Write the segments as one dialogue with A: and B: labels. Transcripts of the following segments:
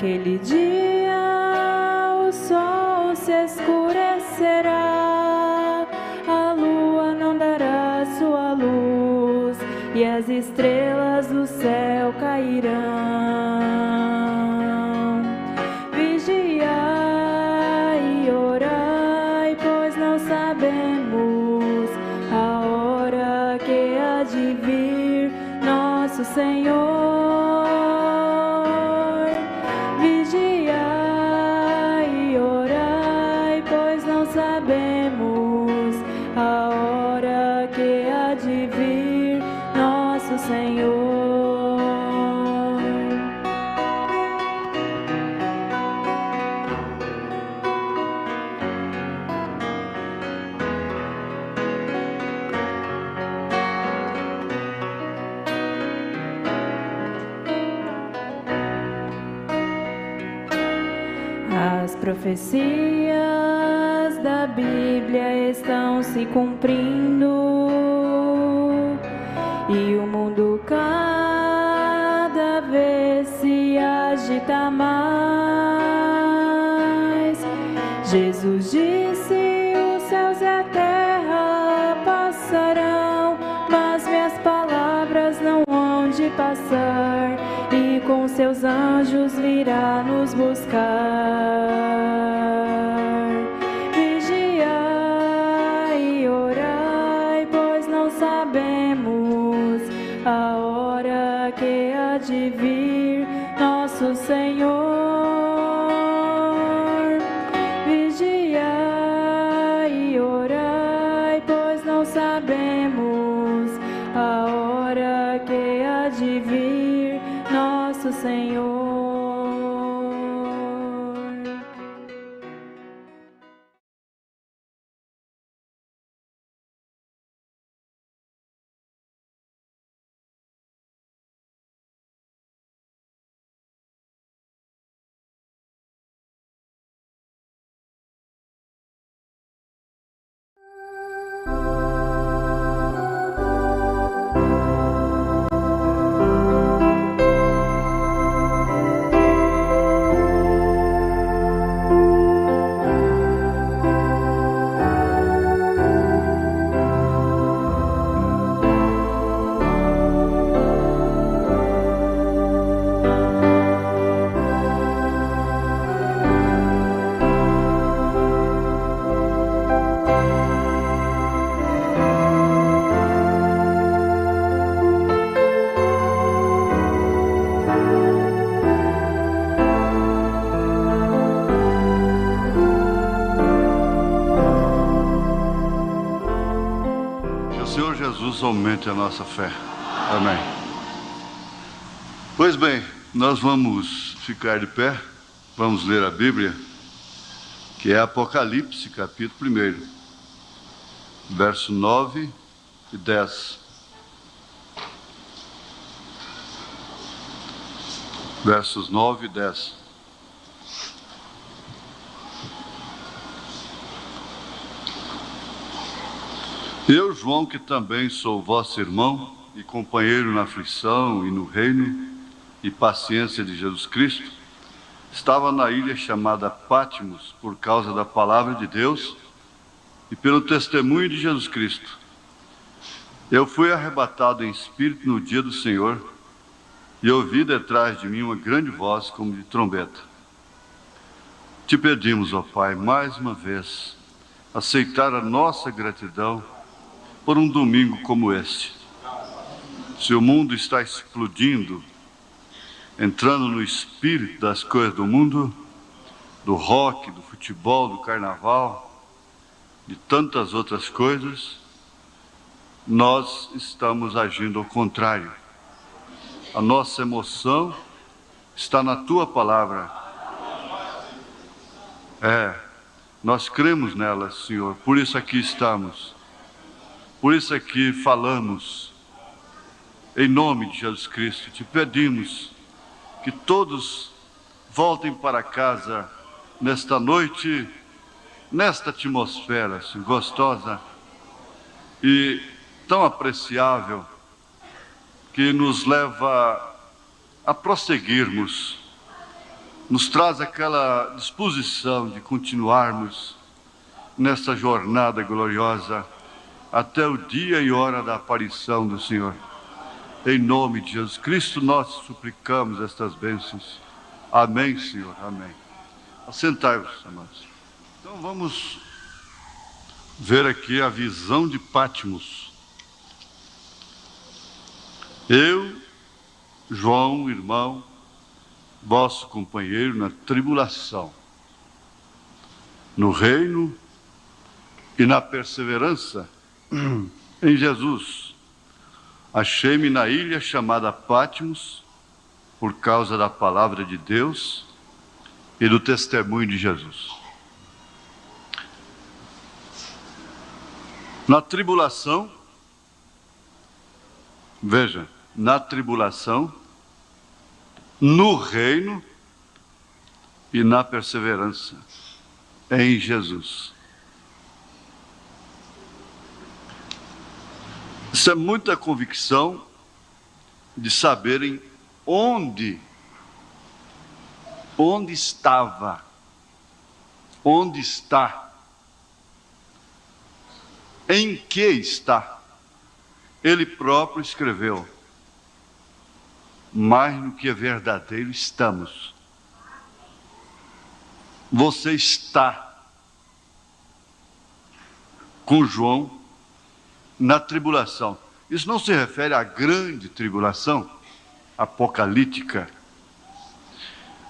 A: Naquele dia o sol se escurecerá, a lua não dará sua luz e as estrelas do céu cairão. Vigiai e orai, pois não sabemos a hora que há de vir nosso Senhor. Sabemos a hora que há de vir nosso Senhor. As profecias da Bíblia estão se cumprindo e o mundo cada vez se agita mais. Jesus disse: os céus e a terra passarão, mas minhas palavras não hão de passar, e com seus anjos virá nos buscar. A hora que há de vir nosso Senhor. Vigiai e orai, pois não sabemos a hora que há de vir nosso Senhor.
B: Aumente a nossa fé. Amém. Pois bem, nós vamos ficar de pé, vamos ler a Bíblia, que é Apocalipse, capítulo 1, verso 9 e 10. Versos 9 e 10. Eu, João, que também sou vosso irmão e companheiro na aflição e no reino e paciência de Jesus Cristo, estava na ilha chamada Pátimos por causa da palavra de Deus e pelo testemunho de Jesus Cristo. Eu fui arrebatado em espírito no dia do Senhor e ouvi detrás de mim uma grande voz como de trombeta. Te pedimos, ó Pai, mais uma vez, aceitar a nossa gratidão por um domingo como este. Se o mundo está explodindo, entrando no espírito das coisas do mundo, do rock, do futebol, do carnaval, de tantas outras coisas, nós estamos agindo ao contrário. A nossa emoção está na Tua palavra. Nós cremos nela, Senhor, por isso aqui estamos. Por isso aqui falamos, em nome de Jesus Cristo. Te pedimos que todos voltem para casa nesta noite, nesta atmosfera assim, gostosa e tão apreciável, que nos leva a prosseguirmos nos traz aquela disposição de continuarmos nessa jornada gloriosa até o dia e hora da aparição do Senhor. Em nome de Jesus Cristo, nós suplicamos estas bênçãos. Amém, Senhor. Amém. Assentai-vos, amados. Então vamos ver aqui a visão de Patmos. Eu, João, irmão, vosso companheiro na tribulação, no reino e na perseverança em Jesus, achei-me na ilha chamada Patmos por causa da palavra de Deus e do testemunho de Jesus. Na tribulação, veja, na tribulação, no reino e na perseverança em Jesus. Isso é muita convicção de saberem onde estava, onde está, em que está. Ele próprio escreveu: mais no que é verdadeiro estamos. Você está com João na tribulação. Isso não se refere à grande tribulação apocalíptica,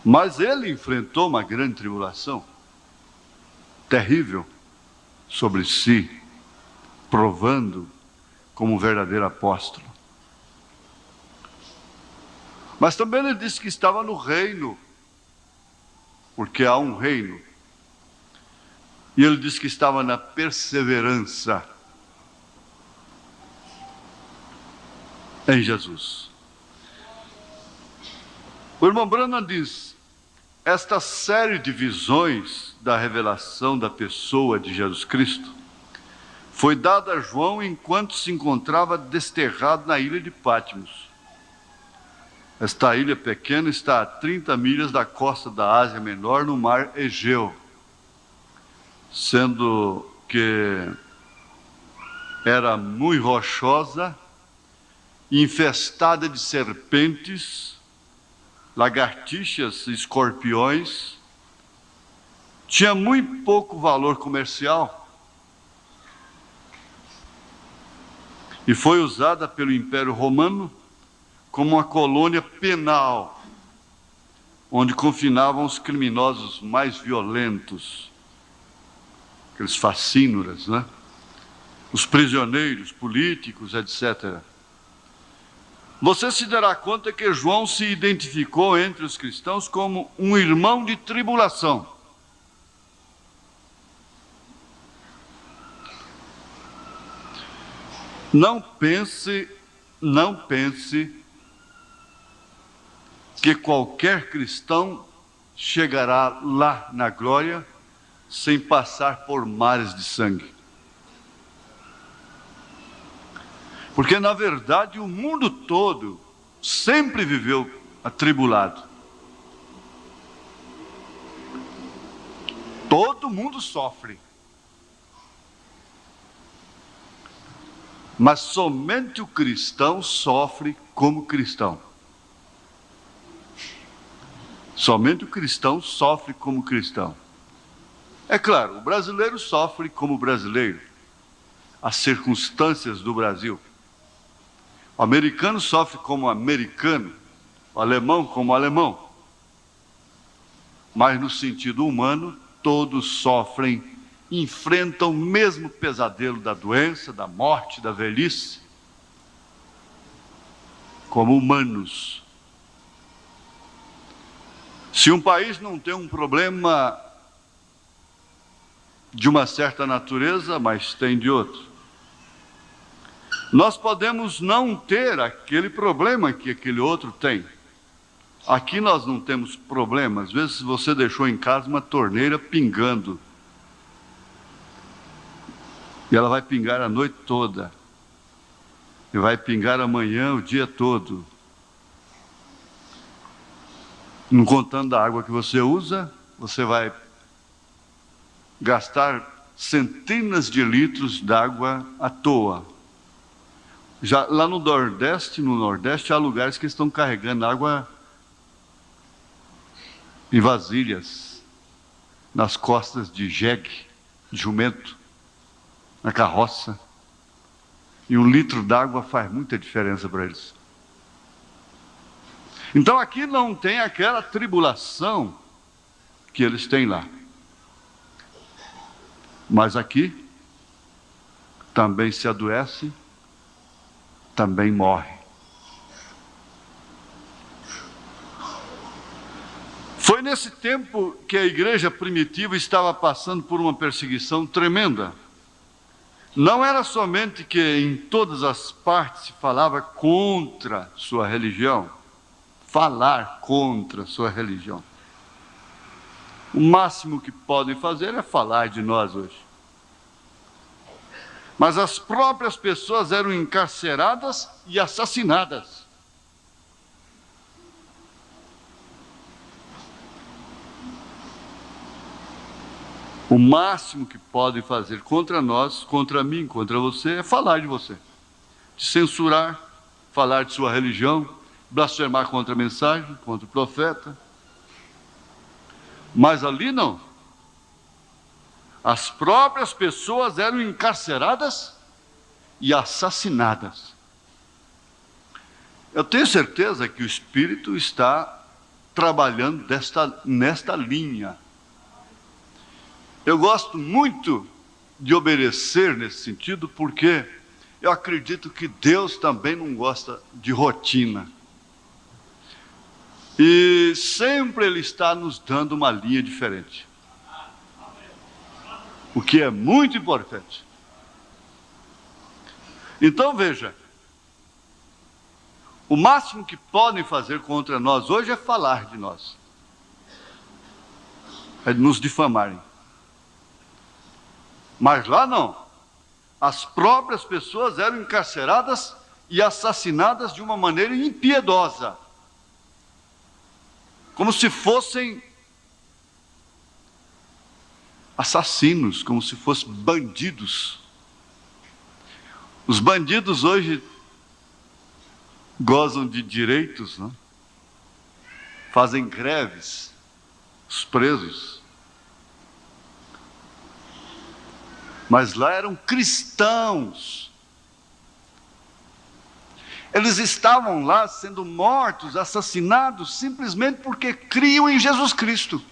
B: mas ele enfrentou uma grande tribulação terrível sobre si, provando como um verdadeiro apóstolo. Mas também ele disse que estava no reino, porque há um reino. E ele disse que estava na perseverança em Jesus. O irmão Branham diz: esta série de visões da revelação da pessoa de Jesus Cristo foi dada a João enquanto se encontrava desterrado na ilha de Patmos. Esta ilha pequena está a 30 milhas da costa da Ásia Menor, no mar Egeu, sendo que era muito rochosa, infestada de serpentes, lagartixas e escorpiões, tinha muito pouco valor comercial e foi usada pelo Império Romano como uma colônia penal, onde confinavam os criminosos mais violentos, aqueles facínoras, né? Os prisioneiros políticos, etc. Você se dará conta que João se identificou entre os cristãos como um irmão de tribulação. Não pense que qualquer cristão chegará lá na glória sem passar por mares de sangue. Porque, na verdade, o mundo todo sempre viveu atribulado. Todo mundo sofre. Mas somente o cristão sofre como cristão. Somente o cristão sofre como cristão. É claro, o brasileiro sofre como brasileiro. As circunstâncias do Brasil. O americano sofre como americano, o alemão como alemão. Mas no sentido humano, todos sofrem, enfrentam o mesmo pesadelo da doença, da morte, da velhice, como humanos. Se um país não tem um problema de uma certa natureza, mas tem de outro, nós podemos não ter aquele problema que aquele outro tem. Aqui nós não temos problema. Às vezes você deixou em casa uma torneira pingando. E ela vai pingar a noite toda. E vai pingar amanhã o dia todo. Não contando a água que você usa, você vai gastar centenas de litros d'água à toa. Já lá no Nordeste há lugares que estão carregando água em vasilhas, nas costas de jegue, de jumento, na carroça. E 1 litro d'água faz muita diferença para eles. Então aqui não tem aquela tribulação que eles têm lá. Mas aqui também se adoece, também morre. Foi nesse tempo que a igreja primitiva estava passando por uma perseguição tremenda. Não era somente que em todas as partes se falava contra sua religião, falar contra sua religião. O máximo que podem fazer é falar de nós hoje. Mas as próprias pessoas eram encarceradas e assassinadas. O máximo que podem fazer contra nós, contra mim, contra você, é falar de você. De censurar, falar de sua religião, blasfemar contra a mensagem, contra o profeta. Mas ali não. As próprias pessoas eram encarceradas e assassinadas. Eu tenho certeza que o Espírito está trabalhando nesta linha. Eu gosto muito de obedecer nesse sentido, porque eu acredito que Deus também não gosta de rotina. E sempre Ele está nos dando uma linha diferente. O que é muito importante. Então veja, o máximo que podem fazer contra nós hoje é falar de nós. É nos difamarem. Mas lá não. As próprias pessoas eram encarceradas e assassinadas de uma maneira impiedosa. Como se fossem assassinos, como se fossem bandidos. Os bandidos hoje gozam de direitos, não? Fazem greves, os presos. Mas lá eram cristãos. Eles estavam lá sendo mortos, assassinados, simplesmente porque criam em Jesus Cristo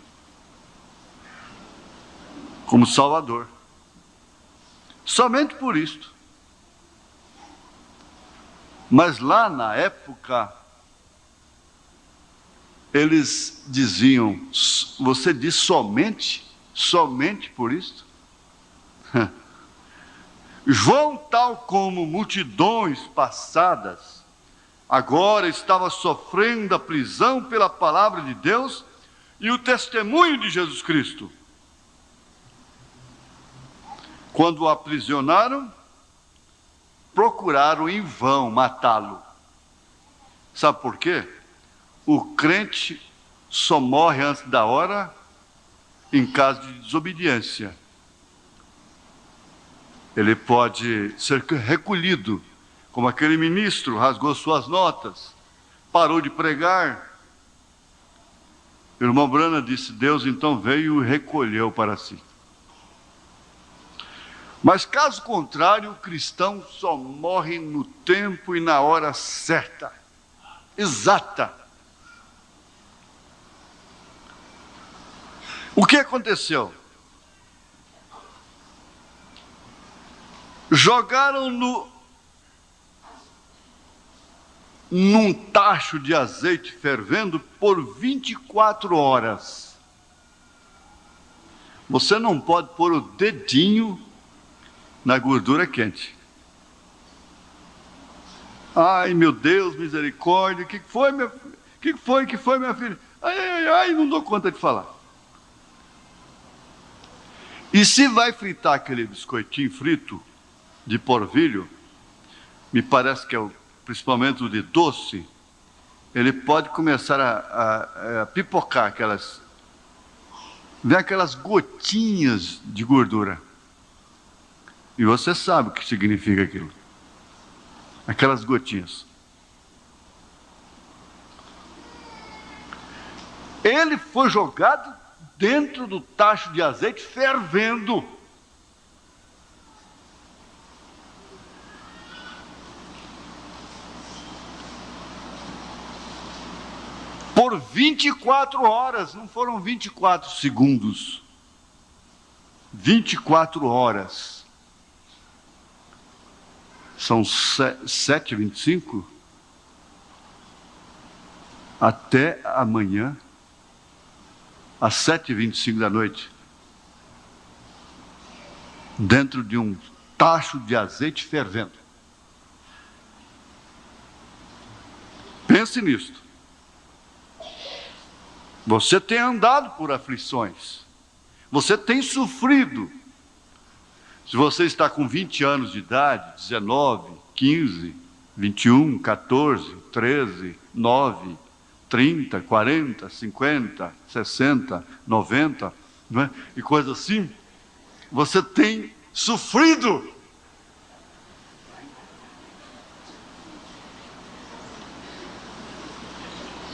B: como Salvador. Somente por isto. Mas lá na época, eles diziam: você diz somente por isto? João, tal como multidões passadas, agora estava sofrendo a prisão pela palavra de Deus e o testemunho de Jesus Cristo. Quando o aprisionaram, procuraram em vão matá-lo. Sabe por quê? O crente só morre antes da hora em caso de desobediência. Ele pode ser recolhido, como aquele ministro rasgou suas notas, parou de pregar. O irmão Brana disse: Deus então veio e recolheu para si. Mas caso contrário, o cristão só morre no tempo e na hora certa, exata. O que aconteceu? Jogaram-no num tacho de azeite fervendo por 24 horas. Você não pode pôr o dedinho na gordura quente. Ai, meu Deus, misericórdia, o que foi, minha filha? Que foi, minha filha? Ai, não dou conta de falar. E se vai fritar aquele biscoitinho frito de polvilho, me parece que é principalmente o de doce, ele pode começar a pipocar vem aquelas gotinhas de gordura. E você sabe o que significa aquilo. Aquelas gotinhas. Ele foi jogado dentro do tacho de azeite fervendo. Por 24 horas, não foram 24 segundos. 24 horas. São 7h25. Até amanhã, às 7h25 da noite. Dentro de um tacho de azeite fervendo. Pense nisto. Você tem andado por aflições. Você tem sofrido. Se você está com 20 anos de idade, 19, 15, 21, 14, 13, 9, 30, 40, 50, 60, 90, não é? E coisa assim, você tem sofrido.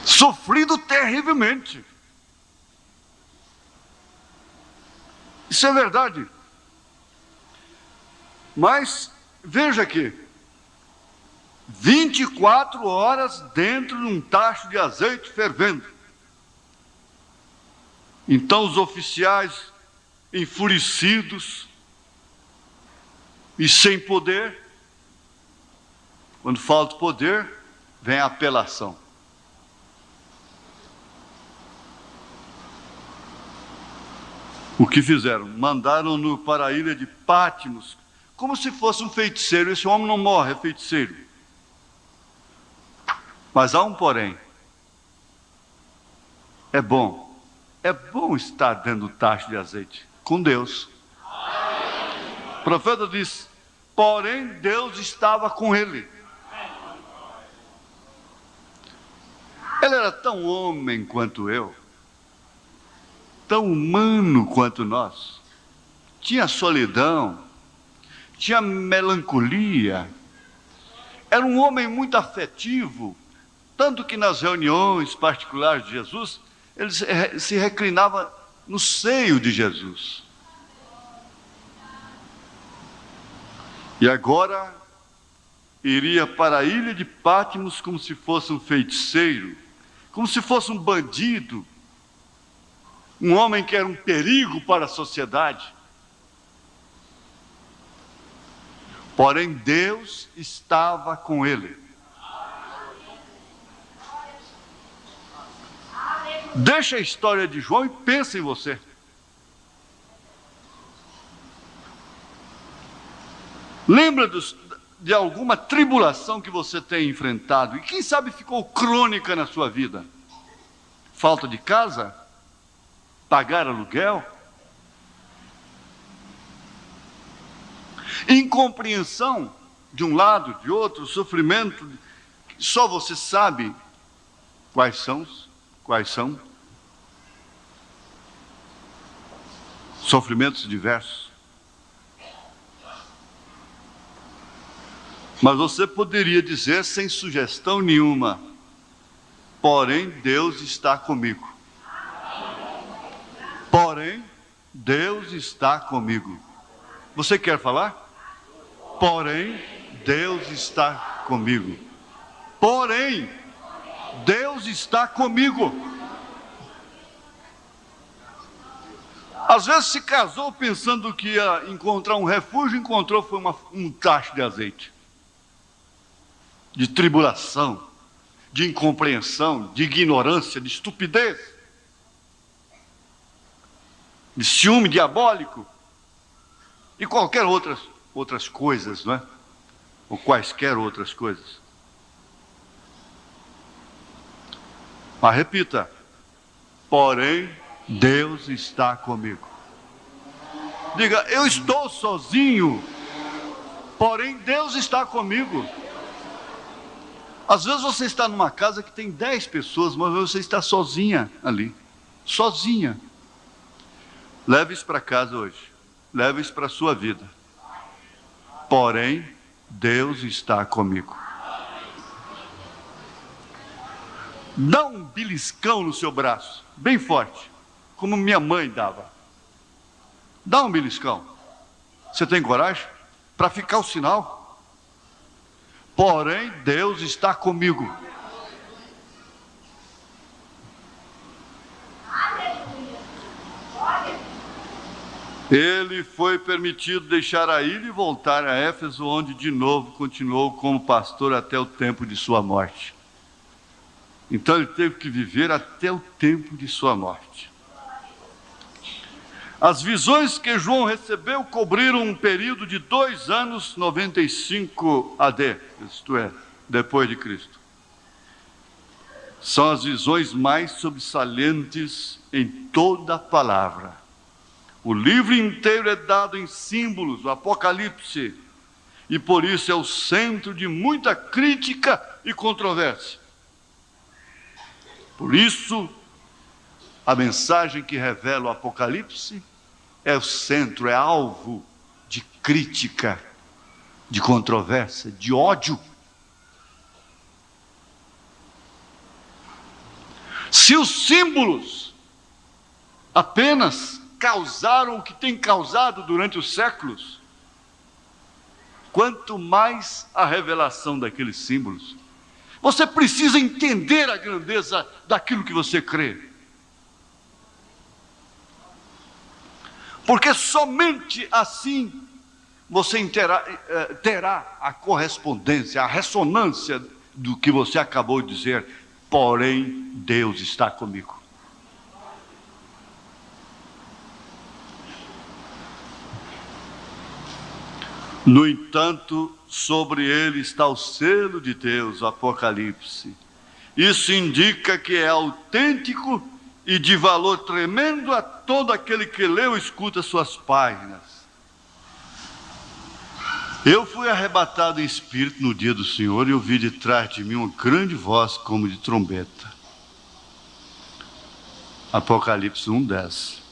B: Sofrido terrivelmente. Isso é verdade. Mas, veja aqui, 24 horas dentro de um tacho de azeite fervendo. Então os oficiais, enfurecidos e sem poder, quando falta poder, vem a apelação. O que fizeram? Mandaram-no para a ilha de Pátimos, como se fosse um feiticeiro. Esse homem não morre, é feiticeiro. Mas há um porém. É bom estar dentro do tacho de azeite, com Deus. O profeta diz, porém Deus estava com ele. Ele era tão homem quanto eu, tão humano quanto nós. Tinha solidão, tinha melancolia. Era um homem muito afetivo, tanto que nas reuniões particulares de Jesus, ele se reclinava no seio de Jesus. E agora iria para a ilha de Pátimos como se fosse um feiticeiro, como se fosse um bandido, um homem que era um perigo para a sociedade. Porém, Deus estava com ele. Deixa a história de João e pensa em você. Lembra de alguma tribulação que você tem enfrentado e quem sabe ficou crônica na sua vida? Falta de casa? Pagar aluguel? Incompreensão de um lado, de outro, sofrimento, só você sabe quais são. Sofrimentos diversos. Mas você poderia dizer sem sugestão nenhuma, porém Deus está comigo. Porém, Deus está comigo. Você quer falar? Porém, Deus está comigo. Porém, Deus está comigo. Às vezes se casou pensando que ia encontrar um refúgio, encontrou foi um tacho de azeite. De tribulação, de incompreensão, de ignorância, de estupidez, de ciúme diabólico e qualquer outras coisas, não é? Ou quaisquer outras coisas. Mas repita, porém Deus está comigo. Diga, eu estou sozinho, porém Deus está comigo. Às vezes você está numa casa que tem 10 pessoas, mas você está sozinha ali. Sozinha. Leve isso para casa hoje. Leve isso para a sua vida. Porém, Deus está comigo. Dá um beliscão no seu braço, bem forte, como minha mãe dava. Dá um beliscão. Você tem coragem? Para ficar o sinal. Porém, Deus está comigo. Ele foi permitido deixar a ilha e voltar a Éfeso, onde de novo continuou como pastor até o tempo de sua morte. Então ele teve que viver até o tempo de sua morte. As visões que João recebeu cobriram um período de 2 anos, 95 AD, isto é, depois de Cristo. São as visões mais sobressalentes em toda a palavra. O livro inteiro é dado em símbolos, o Apocalipse, e por isso é o centro de muita crítica e controvérsia. Por isso, a mensagem que revela o Apocalipse é o centro, é alvo de crítica, de controvérsia, de ódio. Se os símbolos apenas causaram o que tem causado durante os séculos, quanto mais a revelação daqueles símbolos. Você precisa entender a grandeza daquilo que você crê. Porque somente assim você terá a correspondência, a ressonância do que você acabou de dizer. Porém, Deus está comigo. No entanto, sobre ele está o selo de Deus, o Apocalipse. Isso indica que é autêntico e de valor tremendo a todo aquele que lê ou escuta suas páginas. Eu fui arrebatado em espírito no dia do Senhor e ouvi de trás de mim uma grande voz como de trombeta. Apocalipse 1:10.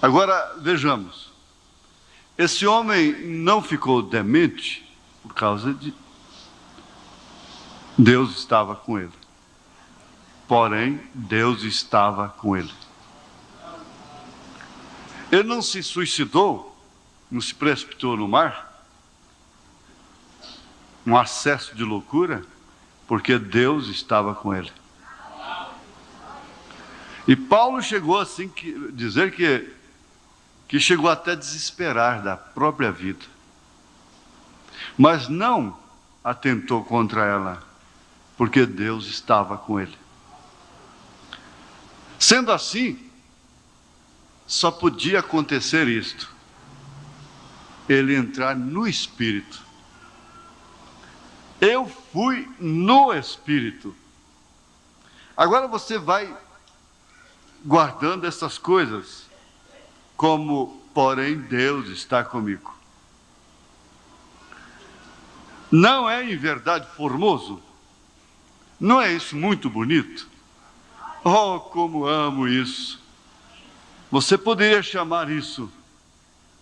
B: Agora, vejamos. Esse homem não ficou demente por causa de Deus estava com ele. Porém, Deus estava com ele. Ele não se suicidou, não se precipitou no mar, um acesso de loucura, porque Deus estava com ele. E Paulo chegou assim a dizer que chegou até a desesperar da própria vida, mas não atentou contra ela, porque Deus estava com ele. Sendo assim, só podia acontecer isto: ele entrar no Espírito. Eu fui no Espírito. Agora você vai guardando essas coisas, como, porém, Deus está comigo. Não é em verdade formoso? Não é isso muito bonito? Oh, como amo isso! Você poderia chamar isso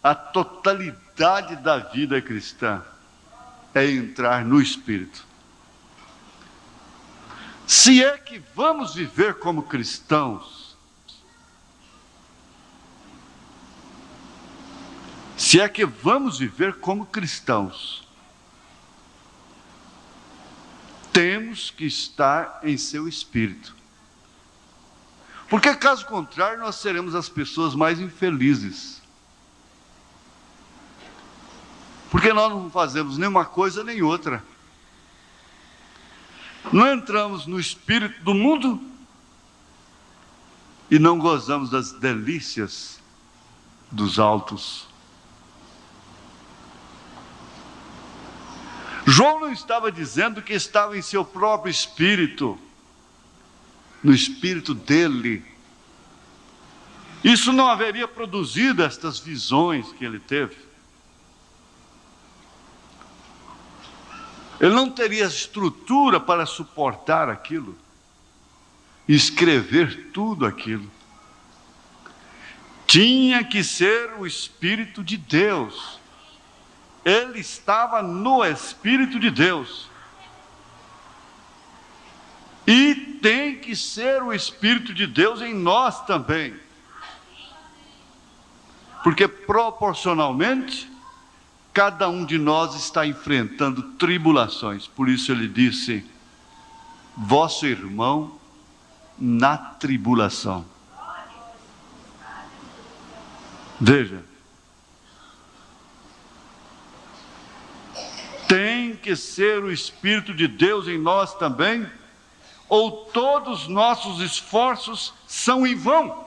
B: a totalidade da vida cristã, é entrar no Espírito. Se é que vamos viver como cristãos, se é que vamos viver como cristãos, temos que estar em seu Espírito. Porque caso contrário, nós seremos as pessoas mais infelizes. Porque nós não fazemos nenhuma coisa nem outra. Não entramos no espírito do mundo e não gozamos das delícias dos altos. João não estava dizendo que estava em seu próprio espírito, no espírito dele. Isso não haveria produzido estas visões que ele teve. Ele não teria estrutura para suportar aquilo, escrever tudo aquilo. Tinha que ser o Espírito de Deus. Ele estava no Espírito de Deus. E tem que ser o Espírito de Deus em nós também. Porque proporcionalmente, cada um de nós está enfrentando tribulações. Por isso ele disse: vosso irmão na tribulação. Veja, tem que ser o Espírito de Deus em nós também, ou todos os nossos esforços são em vão.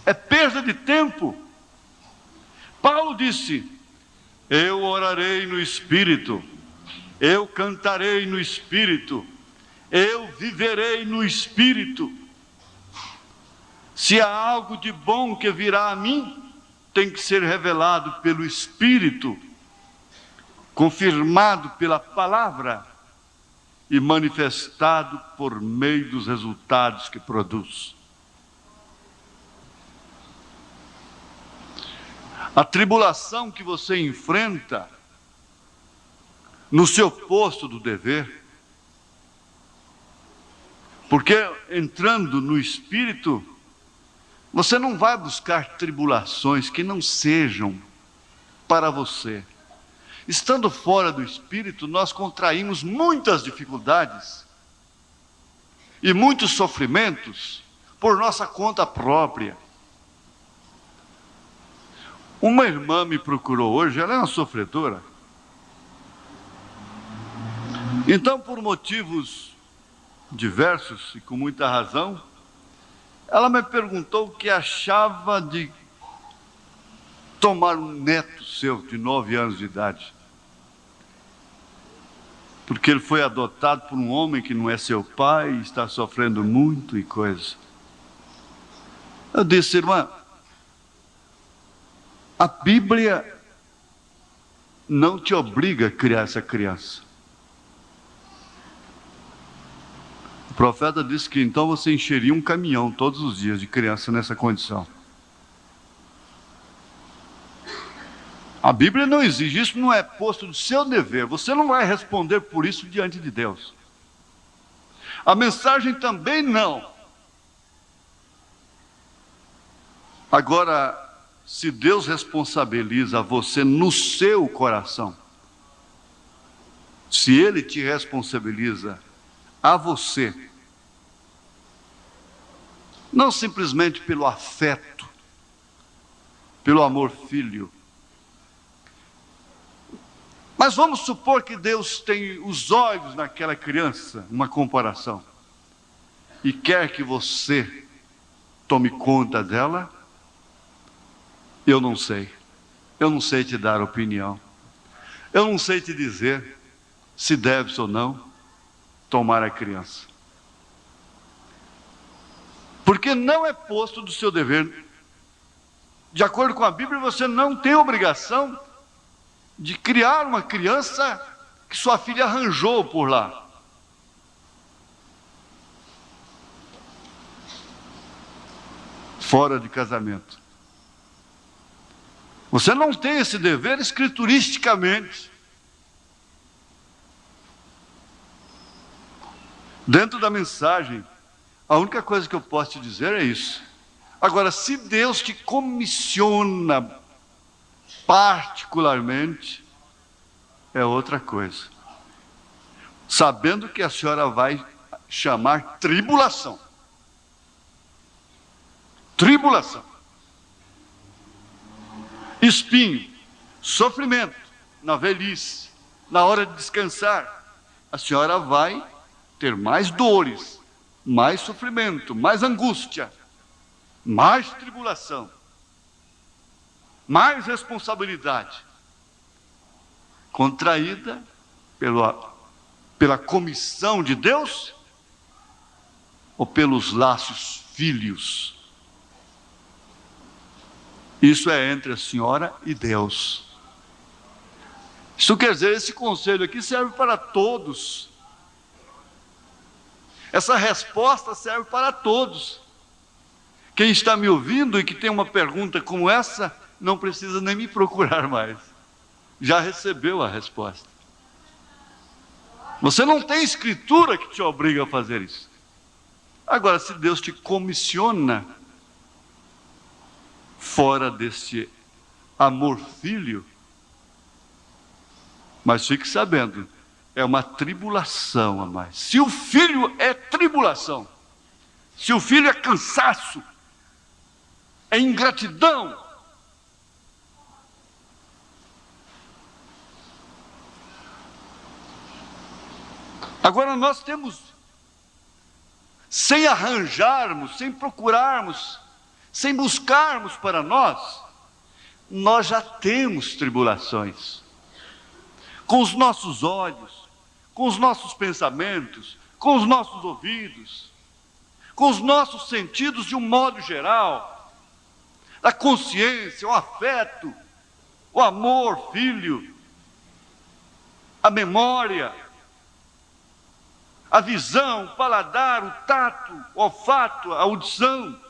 B: É perda de tempo. Paulo disse: eu orarei no Espírito, eu cantarei no Espírito, eu viverei no Espírito. Se há algo de bom que virá a mim, tem que ser revelado pelo Espírito, confirmado pela palavra e manifestado por meio dos resultados que produz. A tribulação que você enfrenta no seu posto do dever, porque entrando no Espírito, você não vai buscar tribulações que não sejam para você. Estando fora do Espírito, nós contraímos muitas dificuldades e muitos sofrimentos por nossa conta própria. Uma irmã me procurou hoje, ela é uma sofredora. Então, por motivos diversos e com muita razão, ela me perguntou o que achava de tomar um neto seu de 9 anos de idade. Porque ele foi adotado por um homem que não é seu pai e está sofrendo muito e coisa. Eu disse: irmã, a Bíblia não te obriga a criar essa criança. O profeta disse que então você encheria um caminhão todos os dias de criança nessa condição. A Bíblia não exige, isso não é posto do seu dever. Você não vai responder por isso diante de Deus. A mensagem também não. Agora, se Deus responsabiliza você no seu coração, se Ele te responsabiliza a você, não simplesmente pelo afeto, pelo amor filho, mas vamos supor que Deus tem os olhos naquela criança, uma comparação, e quer que você tome conta dela. Eu não sei te dar opinião, eu não sei te dizer se deves ou não tomar a criança, porque não é posto do seu dever. De acordo com a Bíblia, você não tem obrigação de criar uma criança que sua filha arranjou por lá. Fora de casamento. Você não tem esse dever escrituristicamente. Dentro da mensagem, a única coisa que eu posso te dizer é isso. Agora, se Deus te comissiona particularmente, é outra coisa. Sabendo que a senhora vai chamar tribulação. Tribulação. Espinho, sofrimento, na velhice, na hora de descansar, a senhora vai ter mais dores, mais sofrimento, mais angústia, mais tribulação, mais responsabilidade, contraída pela comissão de Deus ou pelos laços filhos. Isso é entre a senhora e Deus. Isso quer dizer, esse conselho aqui serve para todos. Essa resposta serve para todos. Quem está me ouvindo e que tem uma pergunta como essa, não precisa nem me procurar mais. Já recebeu a resposta. Você não tem escritura que te obriga a fazer isso. Agora, se Deus te comissiona fora deste amor filho, mas fique sabendo, é uma tribulação a mais. Se o filho é tribulação, se o filho é cansaço, é ingratidão, agora nós temos, sem arranjarmos, sem procurarmos, sem buscarmos para nós já temos tribulações. Com os nossos olhos, com os nossos pensamentos, com os nossos ouvidos, com os nossos sentidos de um modo geral, a consciência, o afeto, o amor, filho, a memória, a visão, o paladar, o tato, o olfato, a audição.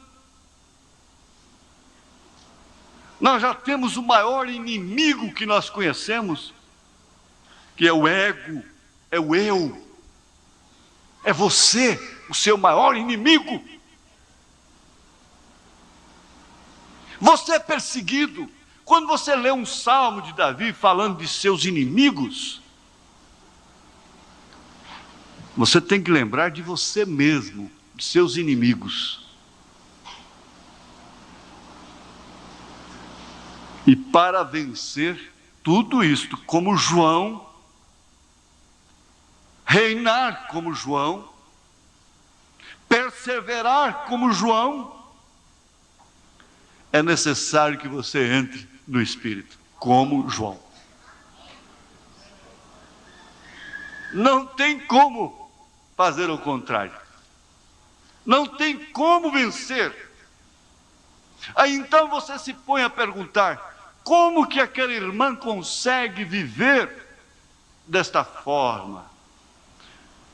B: Nós já temos o maior inimigo que nós conhecemos, que é o ego, é o eu, é você, o seu maior inimigo. Você é perseguido. Quando você lê um salmo de Davi falando de seus inimigos, você tem que lembrar de você mesmo, de seus inimigos. E para vencer tudo isto, como João, reinar como João, perseverar como João, é necessário que você entre no Espírito, como João. Não tem como fazer o contrário. Não tem como vencer. Aí então você se põe a perguntar, como que aquela irmã consegue viver desta forma?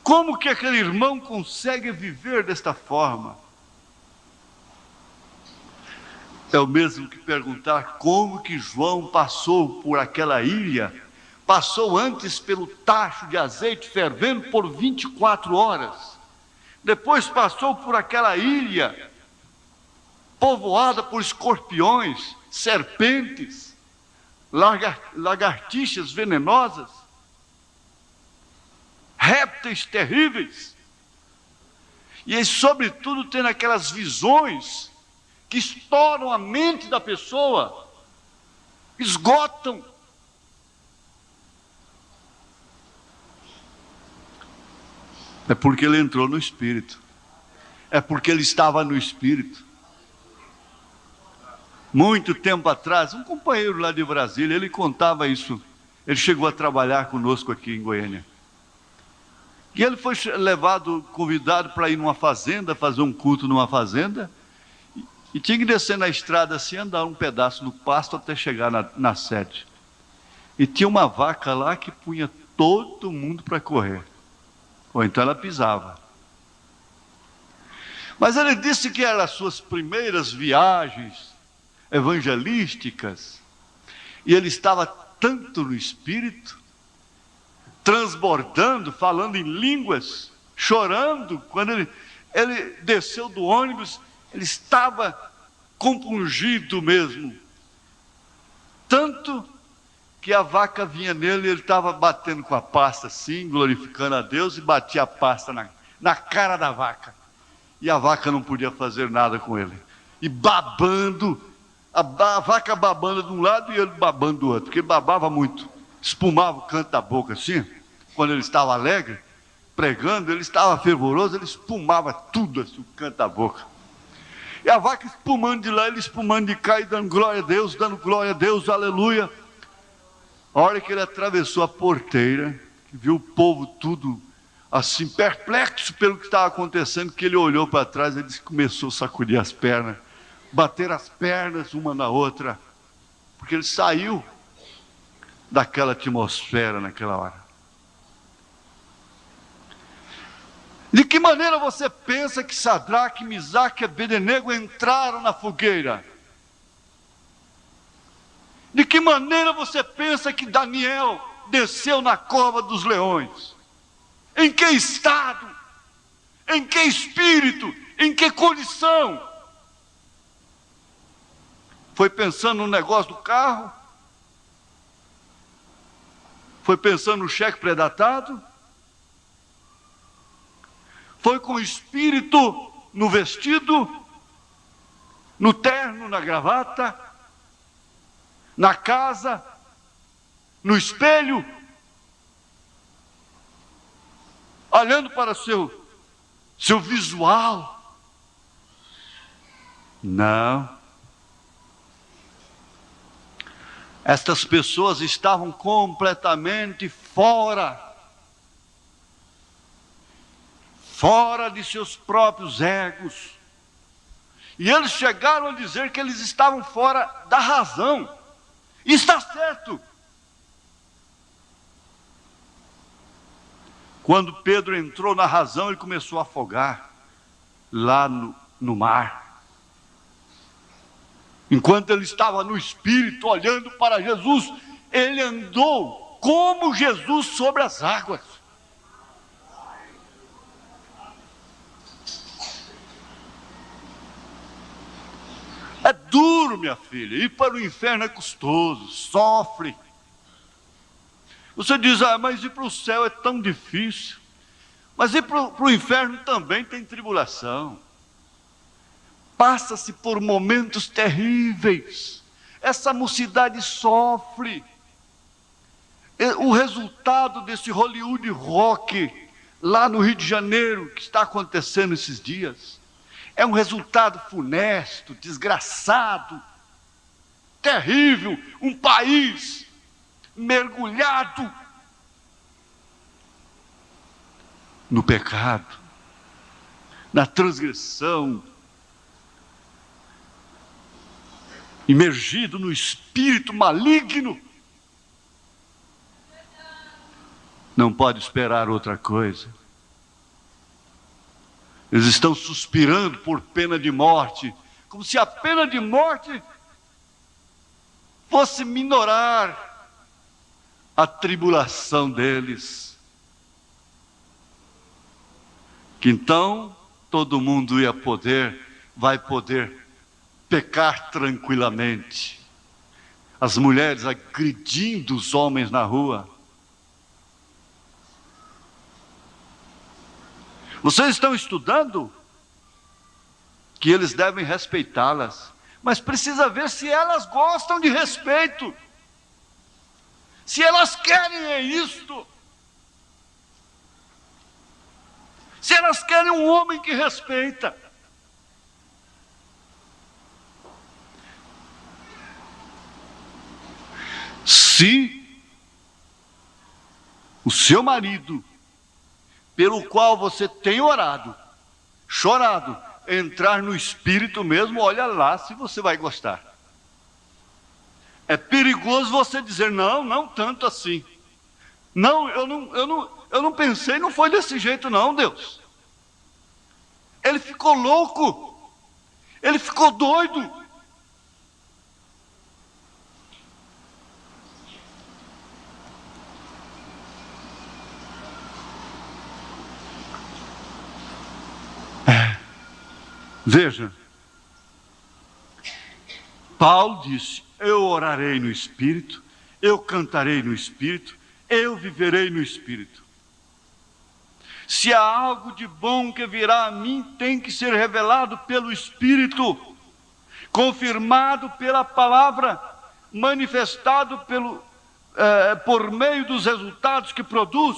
B: Como que aquele irmão consegue viver desta forma? É o mesmo que perguntar como que João passou por aquela ilha, passou antes pelo tacho de azeite fervendo por 24 horas, depois passou por aquela ilha povoada por escorpiões, serpentes, lagartixas venenosas, répteis terríveis, e sobretudo tendo aquelas visões que estouram a mente da pessoa, esgotam. É porque ele entrou no Espírito, é porque ele estava no Espírito. Muito tempo atrás, um companheiro lá de Brasília, ele contava isso, ele chegou a trabalhar conosco aqui em Goiânia, e ele foi convidado para ir numa fazenda, fazer um culto numa fazenda, e tinha que descer na estrada assim, andar um pedaço no pasto até chegar na sede. E tinha uma vaca lá que punha todo mundo para correr, ou então ela pisava. Mas ele disse que eram as suas primeiras viagens evangelísticas, e ele estava tanto no Espírito, transbordando, falando em línguas, chorando. Quando ele desceu do ônibus, ele estava compungido mesmo, tanto que a vaca vinha nele, ele estava batendo com a pasta assim, glorificando a Deus, e batia a pasta na cara da vaca, e a vaca não podia fazer nada com ele, e babando, a vaca babando de um lado e ele babando do outro, porque ele babava muito, espumava o canto da boca assim, quando ele estava alegre, pregando, ele estava fervoroso, ele espumava tudo assim, o canto da boca. E a vaca espumando de lá, ele espumando de cá, e dando glória a Deus, aleluia. A hora que ele atravessou a porteira, viu o povo tudo assim, perplexo pelo que estava acontecendo, que ele olhou para trás, ele começou a sacudir as pernas, bater as pernas uma na outra, porque ele saiu daquela atmosfera naquela hora. De que maneira você pensa que Sadraque, Misaque e Abednego entraram na fogueira? De que maneira você pensa que Daniel desceu na cova dos leões? Em que estado? Em que espírito? Em que condição? Foi pensando no negócio do carro? Foi pensando no cheque pré-datado? Foi com o espírito no vestido, no terno, na gravata, na casa, no espelho, olhando para o seu visual? Não. Estas pessoas estavam completamente fora de seus próprios egos. E eles chegaram a dizer que eles estavam fora da razão. E está certo. Quando Pedro entrou na razão, ele começou a afogar lá no mar. Enquanto ele estava no Espírito, olhando para Jesus, ele andou como Jesus sobre as águas. É duro, minha filha, ir para o inferno é custoso, sofre. Você diz, mas ir para o céu é tão difícil. Mas ir para o inferno também tem tribulação. Passa-se por momentos terríveis. Essa mocidade sofre. O resultado desse Hollywood Rock, lá no Rio de Janeiro, que está acontecendo esses dias, é um resultado funesto, desgraçado, terrível. Um país mergulhado no pecado, na transgressão, imergido no espírito maligno. Não pode esperar outra coisa. Eles estão suspirando por pena de morte, como se a pena de morte fosse minorar a tribulação deles. Que então todo mundo vai poder pecar tranquilamente. As mulheres agredindo os homens na rua. Vocês estão estudando que eles devem respeitá-las, mas precisa ver se elas gostam de respeito, se elas querem isto, se elas querem um homem que respeita. Se o seu marido, pelo qual você tem orado, chorado, entrar no espírito mesmo, olha lá se você vai gostar. É perigoso você dizer, não tanto assim. Não, eu não pensei, não foi desse jeito não, Deus. Ele ficou louco, ele ficou doido. Veja, Paulo disse, eu orarei no Espírito, eu cantarei no Espírito, eu viverei no Espírito. Se há algo de bom que virá a mim, tem que ser revelado pelo Espírito, confirmado pela palavra, manifestado por meio dos resultados que produz.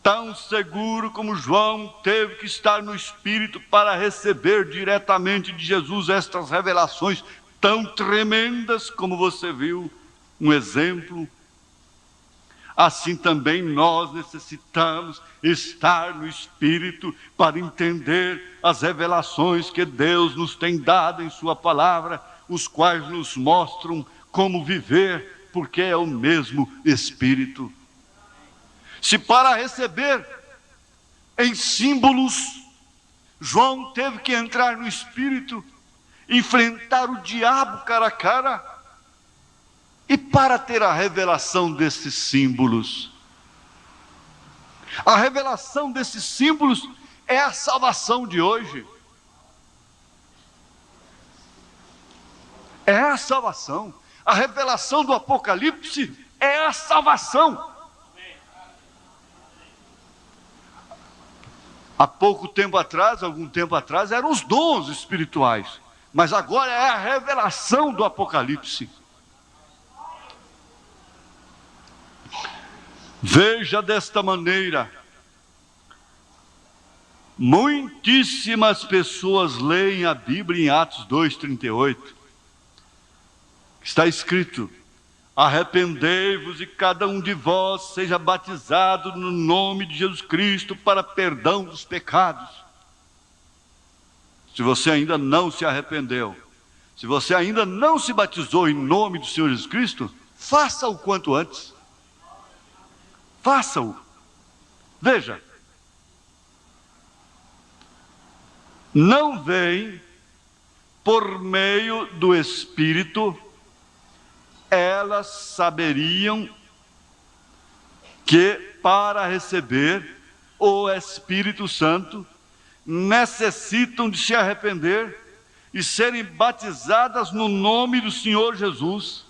B: Tão seguro como João teve que estar no Espírito para receber diretamente de Jesus estas revelações tão tremendas como você viu, um exemplo. Assim também nós necessitamos estar no Espírito para entender as revelações que Deus nos tem dado em sua palavra, os quais nos mostram como viver porque é o mesmo Espírito. Se para receber em símbolos, João teve que entrar no Espírito, enfrentar o diabo cara a cara, e para ter a revelação desses símbolos, a revelação desses símbolos é a salvação de hoje. É a salvação. A revelação do Apocalipse é a salvação. Há pouco tempo atrás, algum tempo atrás, eram os dons espirituais. Mas agora é a revelação do Apocalipse. Veja desta maneira, muitíssimas pessoas leem a Bíblia em Atos 2:38. Está escrito: arrependei-vos e cada um de vós seja batizado no nome de Jesus Cristo para perdão dos pecados. Se você ainda não se arrependeu, se você ainda não se batizou em nome do Senhor Jesus Cristo, faça o quanto antes. Faça-o. Veja, não vem por meio do Espírito, elas saberiam que para receber o Espírito Santo necessitam de se arrepender e serem batizadas no nome do Senhor Jesus.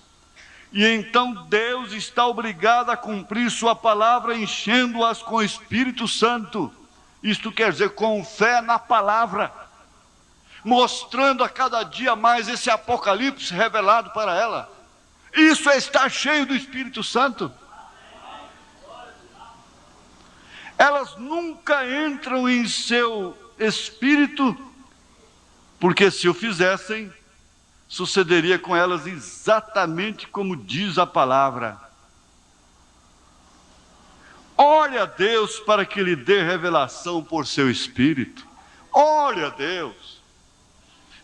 B: E então Deus está obrigado a cumprir sua palavra, enchendo-as com o Espírito Santo. Isto quer dizer, com fé na palavra, mostrando a cada dia mais esse Apocalipse revelado para ela. Isso é estar cheio do Espírito Santo. Elas nunca entram em seu espírito, porque se o fizessem, sucederia com elas exatamente como diz a palavra. Ore a Deus para que lhe dê revelação por seu Espírito. Ore a Deus.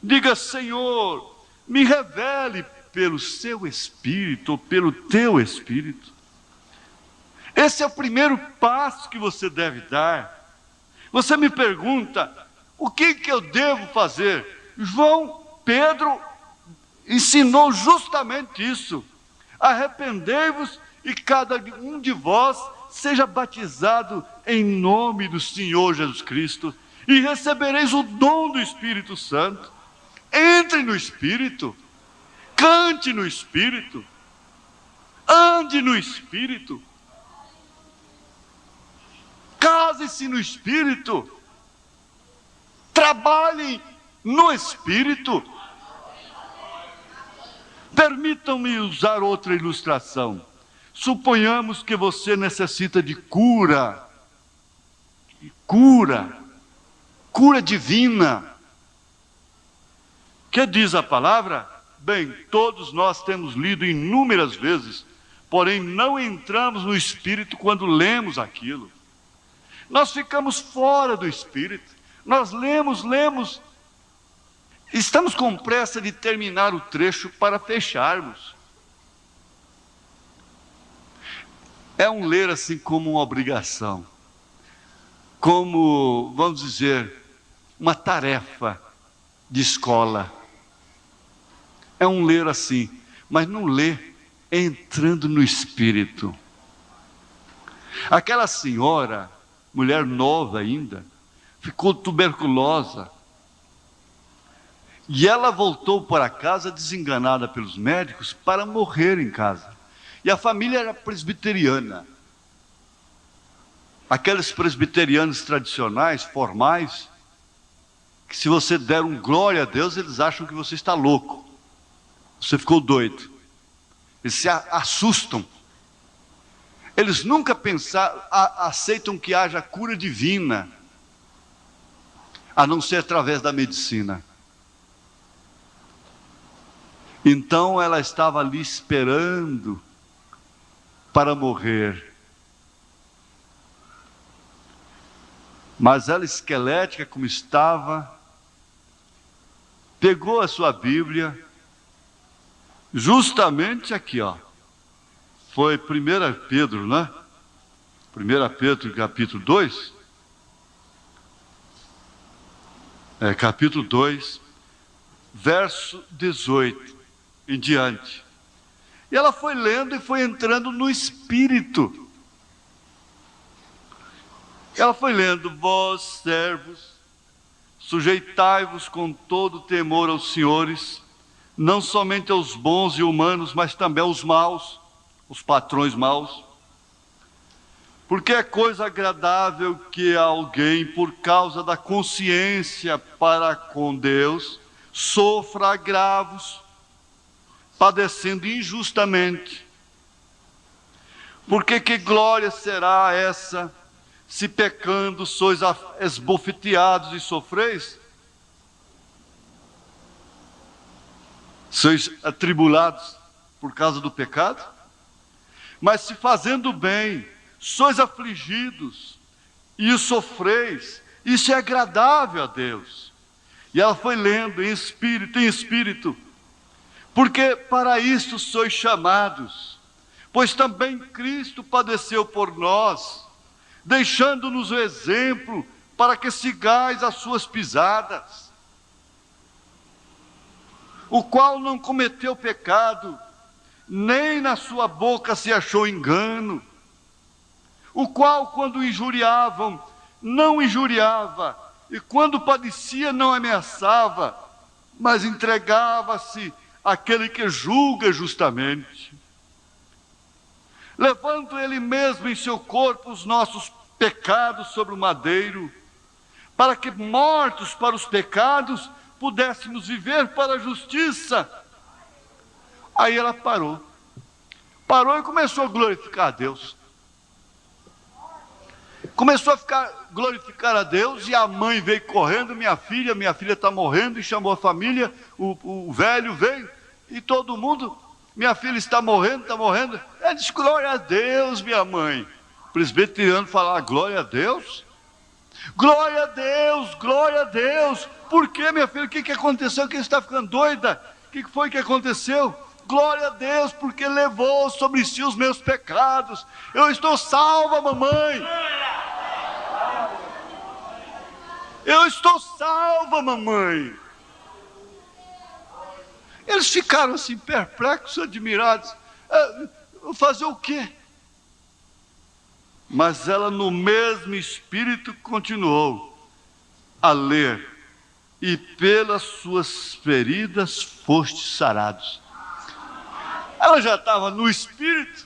B: Diga: Senhor, me revele pelo seu Espírito, ou pelo teu Espírito. Esse é o primeiro passo que você deve dar. Você me pergunta, o que eu devo fazer? Pedro ensinou justamente isso. Arrependei-vos e cada um de vós seja batizado em nome do Senhor Jesus Cristo, e recebereis o dom do Espírito Santo. Entre no Espírito, cante no Espírito, ande no Espírito, case-se no Espírito, trabalhe no Espírito. Permitam-me usar outra ilustração. Suponhamos que você necessita de cura divina. Que diz a palavra? Bem, todos nós temos lido inúmeras vezes, porém não entramos no Espírito quando lemos aquilo. Nós ficamos fora do Espírito. Nós lemos, estamos com pressa de terminar o trecho para fecharmos. É um ler assim como uma obrigação, como, vamos dizer, uma tarefa de escola. É um ler assim, mas não lê entrando no Espírito. Aquela senhora, mulher nova ainda, ficou tuberculosa. E ela voltou para casa desenganada pelos médicos para morrer em casa. E a família era presbiteriana. Aqueles presbiterianos tradicionais, formais, que se você der um glória a Deus, eles acham que você está louco. Você ficou doido. Eles se assustam. Eles nunca aceitam que haja cura divina, a não ser através da medicina. Então ela estava ali esperando para morrer. Mas ela, esquelética como estava, pegou a sua Bíblia, justamente aqui, foi 1 Pedro, né? 1 Pedro, capítulo 2. Capítulo 2, verso 18 em diante. E ela foi lendo e foi entrando no Espírito. Ela foi lendo: vós, servos, sujeitai-vos com todo temor aos senhores, não somente aos bons e humanos, mas também aos maus, os patrões maus. Porque é coisa agradável que alguém, por causa da consciência para com Deus, sofra agravos, padecendo injustamente. Porque que glória será essa, se pecando sois esbofeteados e sofreis? Sois atribulados por causa do pecado? Mas se fazendo bem, sois afligidos e o sofreis, isso é agradável a Deus. E ela foi lendo em espírito, porque para isto sois chamados, pois também Cristo padeceu por nós, deixando-nos o exemplo para que sigais as suas pisadas, o qual não cometeu pecado, nem na sua boca se achou engano, o qual, quando injuriavam, não injuriava, e quando padecia, não ameaçava, mas entregava-se àquele que julga justamente, levando ele mesmo em seu corpo os nossos pecados sobre o madeiro, para que, mortos para os pecados, pudéssemos viver para a justiça. Aí ela parou e começou a glorificar a Deus. Começou a glorificar a Deus, e a mãe veio correndo: minha filha está morrendo, e chamou a família, o velho veio, e todo mundo: minha filha está morrendo. Ela disse: glória a Deus, minha mãe. O presbiteriano falar: glória a Deus? Glória a Deus, glória a Deus. Por que, minha filha? O que aconteceu? Que você está ficando doida? O que foi que aconteceu? Glória a Deus, porque levou sobre si os meus pecados. Eu estou salva, mamãe. Eu estou salva, mamãe. Eles ficaram assim, perplexos, admirados. Fazer o quê? Mas ela, no mesmo espírito, continuou a ler: e pelas suas feridas fostes sarados. Ela já estava no Espírito,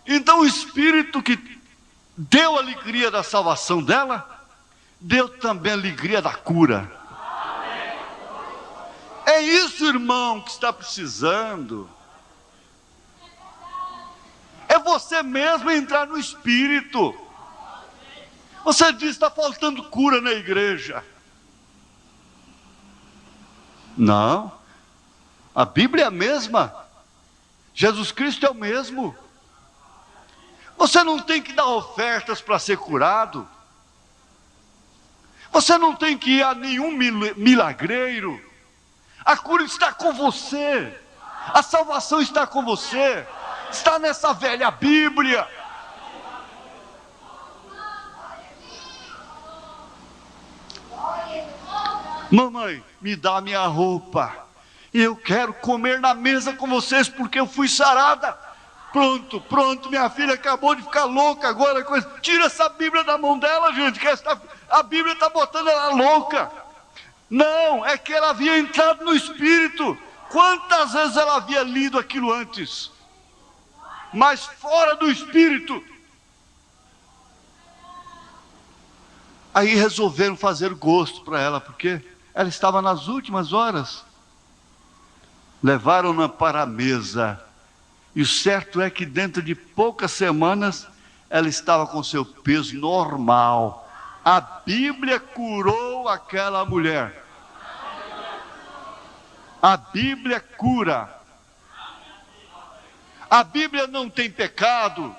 B: então o Espírito que deu a alegria da salvação dela, deu também a alegria da cura. É isso, irmão, que está precisando. É você mesmo entrar no Espírito. Você diz: está faltando cura na igreja. Não, a Bíblia é a mesma. Jesus Cristo é o mesmo. Você não tem que dar ofertas para ser curado. Você não tem que ir a nenhum milagreiro. A cura está com você. A salvação está com você. Está nessa velha Bíblia. Mamãe, me dá minha roupa. Eu quero comer na mesa com vocês, porque eu fui sarada. Pronto, minha filha acabou de ficar louca agora. Tira essa Bíblia da mão dela, gente, que a Bíblia está botando ela louca. Não, é que ela havia entrado no Espírito. Quantas vezes ela havia lido aquilo antes? Mas fora do Espírito. Aí resolveram fazer gosto para ela, porque ela estava nas últimas horas. Levaram-na para a mesa, e o certo é que dentro de poucas semanas ela estava com seu peso normal. A Bíblia curou aquela mulher. A Bíblia cura. A Bíblia não tem pecado.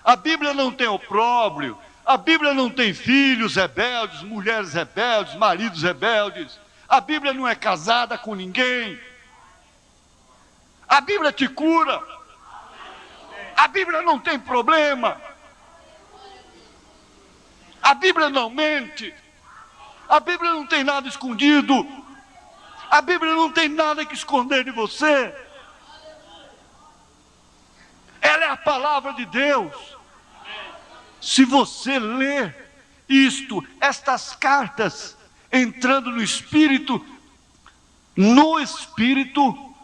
B: A Bíblia não tem opróbrio. A Bíblia não tem filhos rebeldes, mulheres rebeldes, maridos rebeldes. A Bíblia não é casada com ninguém. A Bíblia te cura. A Bíblia não tem problema. A Bíblia não mente. A Bíblia não tem nada escondido. A Bíblia não tem nada que esconder de você. Ela é a palavra de Deus. Se você ler estas cartas, entrando no Espírito,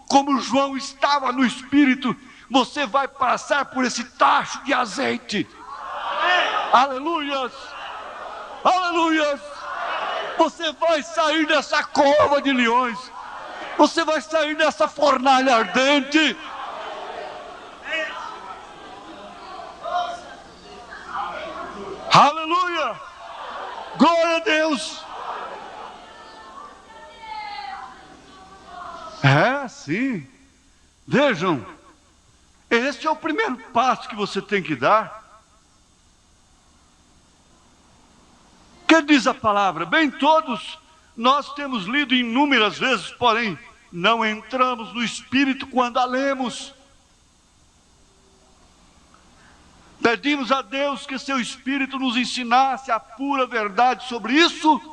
B: como João estava no Espírito, você vai passar por esse tacho de azeite. Aleluias! Aleluias! Você vai sair dessa cova de leões. Você vai sair dessa fornalha ardente. Aleluia! Glória a Deus! Sim. Vejam, esse é o primeiro passo que você tem que dar. Que diz a palavra? Bem, todos nós temos lido inúmeras vezes, porém não entramos no Espírito quando a lemos. Pedimos a Deus que seu Espírito nos ensinasse a pura verdade sobre isso.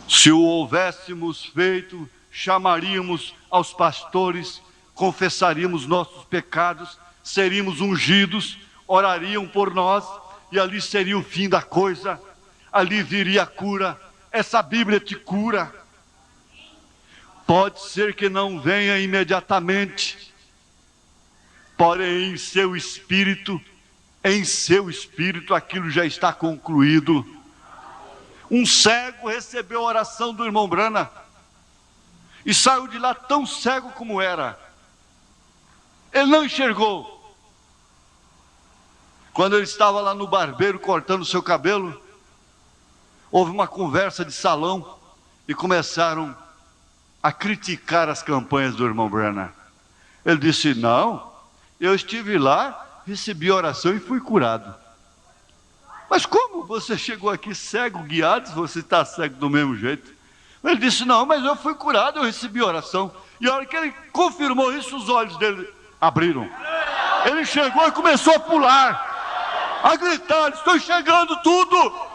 B: Se o houvéssemos feito, chamaríamos aos pastores, confessaríamos nossos pecados, seríamos ungidos, orariam por nós, e ali seria o fim da coisa, ali viria a cura. Essa Bíblia te cura. Pode ser que não venha imediatamente, porém em seu espírito aquilo já está concluído. Um cego recebeu a oração do irmão Brana e saiu de lá tão cego como era. Ele não enxergou. Quando ele estava lá no barbeiro cortando o seu cabelo, houve uma conversa de salão e começaram a criticar as campanhas do irmão Brana. Ele disse: não, eu estive lá, recebi a oração e fui curado. Mas como você chegou aqui cego, guiado, se você está cego do mesmo jeito? Ele disse: não, mas eu fui curado, eu recebi a oração. E a hora que ele confirmou isso, os olhos dele abriram. Ele chegou e começou a pular, a gritar: estou enxergando tudo.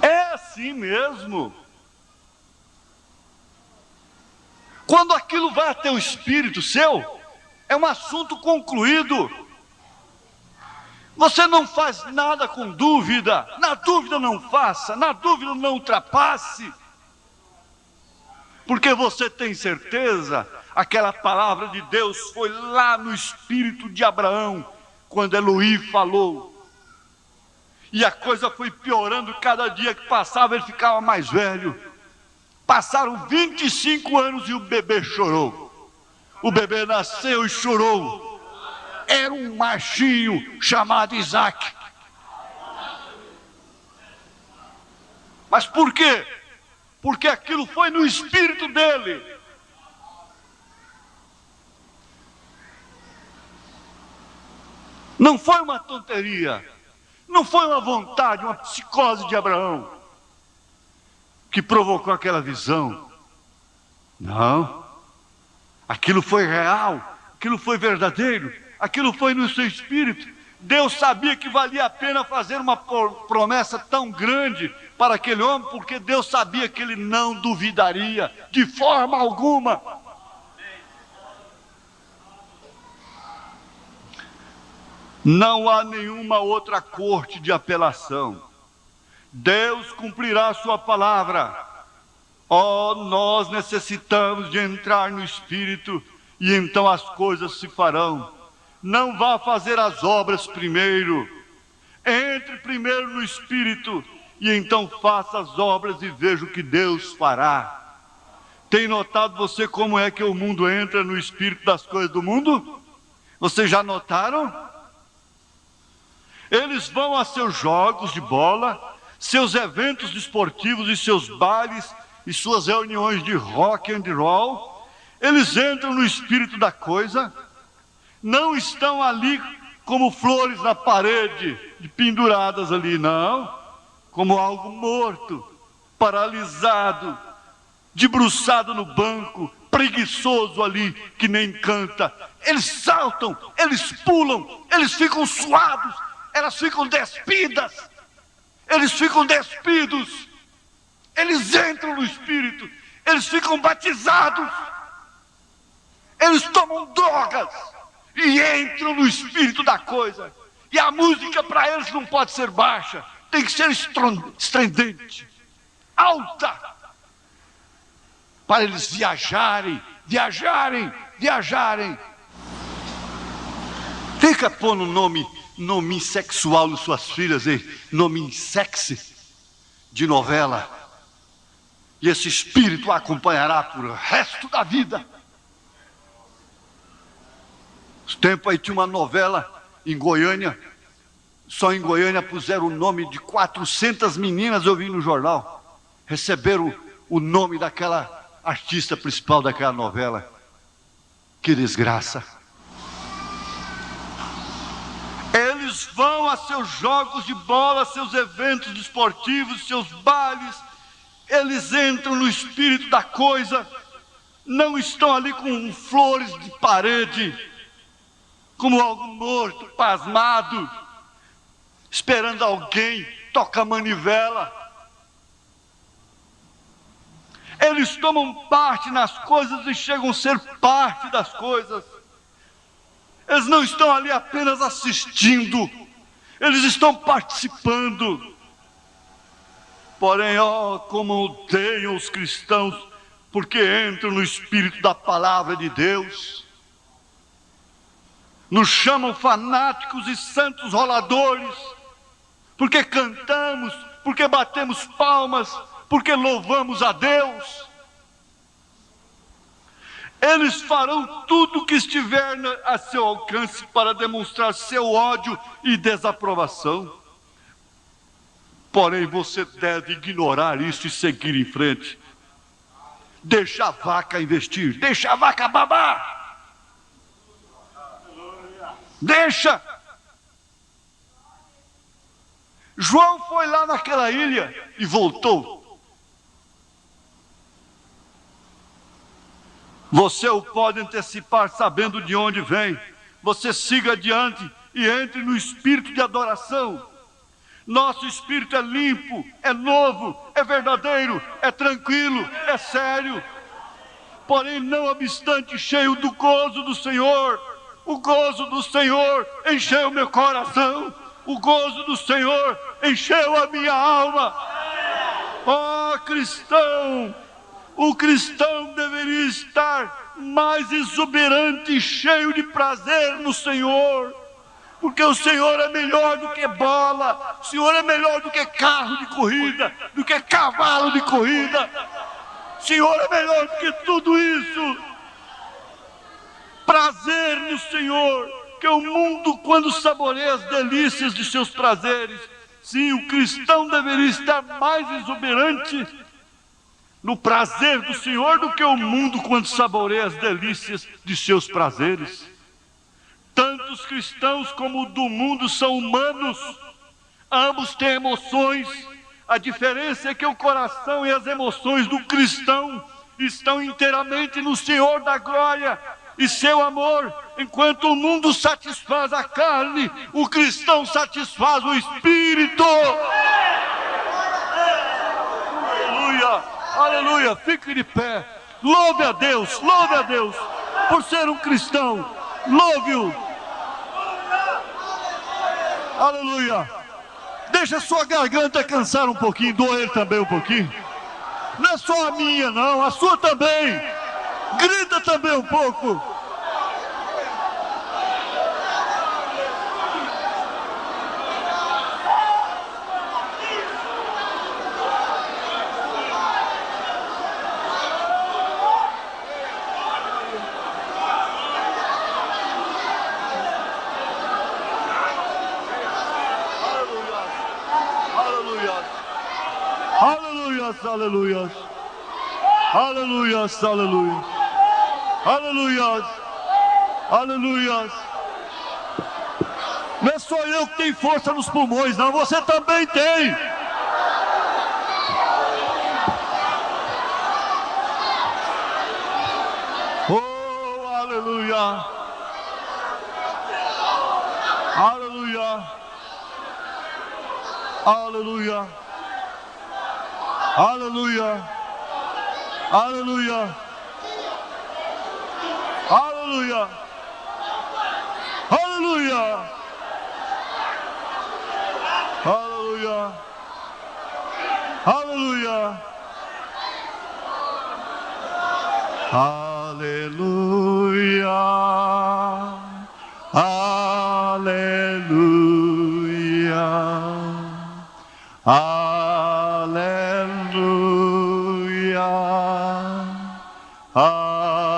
B: É assim mesmo. Quando aquilo vai até o espírito seu, é um assunto concluído. Você não faz nada com dúvida. Na dúvida não faça, na dúvida não ultrapasse. Porque você tem certeza, aquela palavra de Deus foi lá no espírito de Abraão, quando Eloí falou. E a coisa foi piorando, cada dia que passava ele ficava mais velho. Passaram 25 anos e o bebê chorou. O bebê nasceu e chorou. Era um machinho chamado Isaac. Mas por quê? Porque aquilo foi no espírito dele. Não foi uma tonteria. Não foi uma vontade, uma psicose de Abraão que provocou aquela visão. Não. Aquilo foi real, aquilo foi verdadeiro, aquilo foi no seu espírito. Deus sabia que valia a pena fazer uma promessa tão grande para aquele homem, porque Deus sabia que ele não duvidaria de forma alguma. Não há nenhuma outra corte de apelação. Deus cumprirá a sua palavra. Nós necessitamos de entrar no Espírito e então as coisas se farão. Não vá fazer as obras primeiro. Entre primeiro no Espírito e então faça as obras e veja o que Deus fará. Tem notado você como é que o mundo entra no Espírito das coisas do mundo? Vocês já notaram? Eles vão a seus jogos de bola, seus eventos desportivos e seus bailes e suas reuniões de rock and roll. Eles entram no espírito da coisa, não estão ali como flores na parede, penduradas ali, não. como algo morto, paralisado, debruçado no banco, preguiçoso ali, que nem canta. Eles saltam, eles pulam, eles ficam suados, elas ficam despidas, eles ficam despidos, eles entram no Espírito, eles ficam batizados, eles tomam drogas e entram no Espírito da coisa. E a música para eles não pode ser baixa, tem que ser estridente, alta, para eles viajarem. Fica pondo nome sexual nas suas filhas, nome sexy de novela, e esse espírito a acompanhará por o resto da vida. Esse tempo aí tinha uma novela em Goiânia, só em Goiânia puseram o nome de 400 meninas, eu vi no jornal, receberam o nome daquela artista principal daquela novela. Que desgraça. Eles vão a seus jogos de bola, seus eventos desportivos, seus bailes, eles entram no espírito da coisa, não estão ali com flores de parede, como algo morto, pasmado, esperando alguém tocar manivela. Eles tomam parte nas coisas e chegam a ser parte das coisas. Eles não estão ali apenas assistindo, eles estão participando. Porém, como odeiam os cristãos, porque entram no espírito da palavra de Deus. Nos chamam fanáticos e santos roladores, porque cantamos, porque batemos palmas, porque louvamos a Deus. Eles farão tudo o que estiver a seu alcance para demonstrar seu ódio e desaprovação. Porém, você deve ignorar isso e seguir em frente. Deixa a vaca investir, deixa a vaca babar. Deixa. João foi lá naquela ilha e voltou. Você o pode antecipar sabendo de onde vem. Você siga adiante e entre no espírito de adoração. Nosso espírito é limpo, é novo, é verdadeiro, é tranquilo, é sério. Porém, não obstante, cheio do gozo do Senhor. O gozo do Senhor encheu meu coração. O gozo do Senhor encheu a minha alma. Ó cristão! O cristão deveria estar mais exuberante e cheio de prazer no Senhor, porque o Senhor é melhor do que bola, o Senhor é melhor do que carro de corrida, do que cavalo de corrida, o Senhor é melhor do que tudo isso. Prazer no Senhor, que o mundo, quando saboreia as delícias de seus prazeres, sim, o cristão deveria estar mais exuberante no prazer do Senhor do que o mundo quando saboreia as delícias de seus prazeres. Tanto os cristãos como o do mundo são humanos, ambos têm emoções. A diferença é que o coração e as emoções do cristão estão inteiramente no Senhor da glória e seu amor. Enquanto o mundo satisfaz a carne, o cristão satisfaz o espírito. Aleluia! Aleluia, fique de pé, louve a Deus, por ser um cristão, louve-o, aleluia. Deixa a sua garganta cansar um pouquinho, doer também um pouquinho, não é só a minha não, a sua também, grita também um pouco. Aleluia, aleluia, aleluia, aleluia, aleluia. Não é só eu que tenho força nos pulmões, não, você também tem. Aleluia. Aleluia. Aleluia. Aleluia. Aleluia. Aleluia. Aleluia. Aleluia. Aleluia. Aleluia. Aleluia. Aleluia. Aleluia. Aleluia.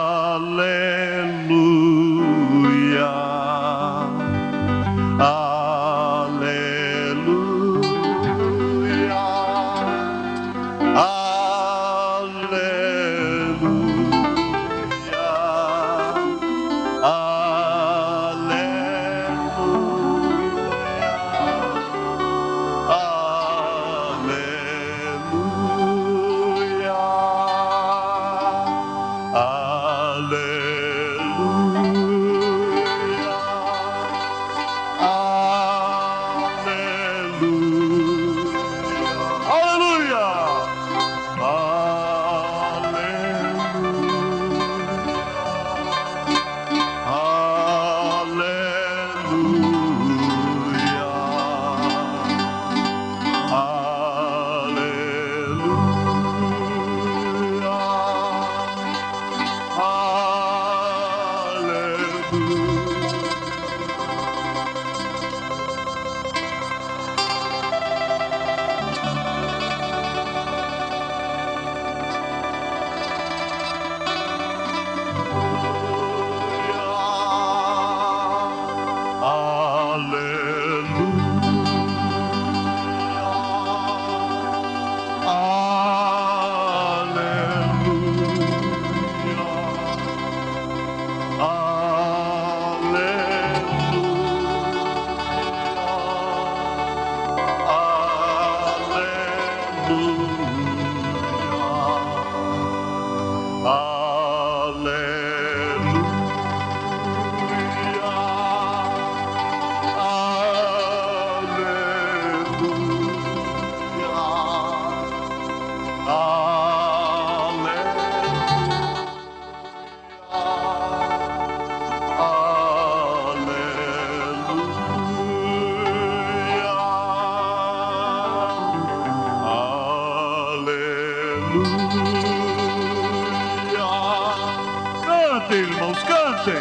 B: Cantem, irmãos, cantem!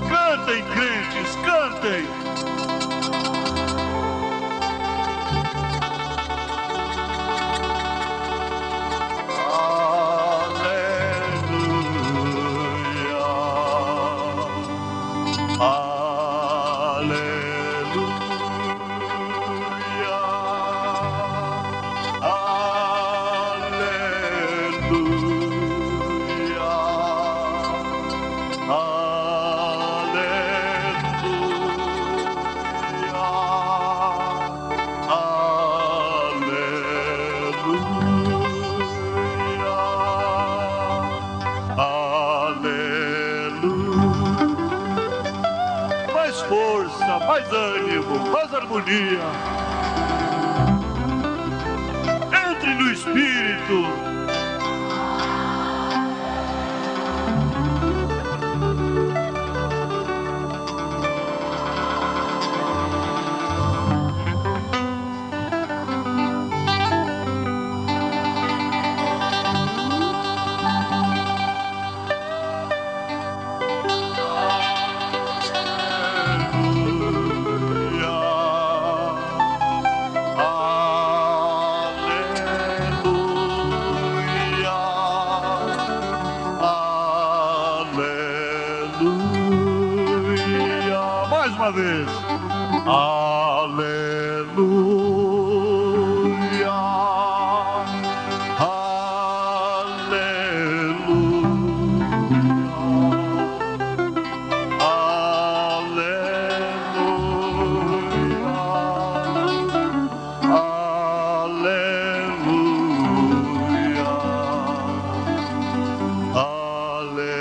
B: Cantem, crentes, cantem! Mais ânimo, mais harmonia. Entre no Espírito. Mais uma vez. Aleluia. Aleluia. Aleluia. Aleluia.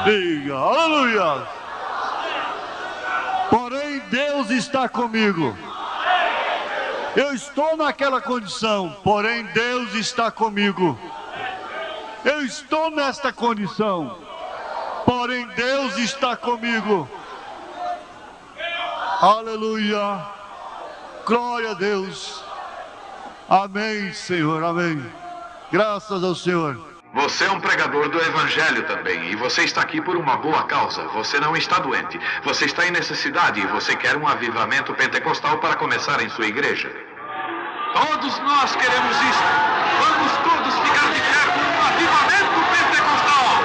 B: Diga, aleluia. Porém, Deus está comigo. Eu estou naquela condição, porém Deus está comigo. Eu estou nesta condição, porém Deus está comigo. Aleluia. Glória a Deus. Amém, Senhor, amém. Graças ao Senhor.
C: Você é um pregador do Evangelho também, e você está aqui por uma boa causa. Você não está doente, você está em necessidade e você quer um avivamento pentecostal para começar em sua igreja. Todos nós queremos isso. Vamos todos ficar de pé por um avivamento pentecostal.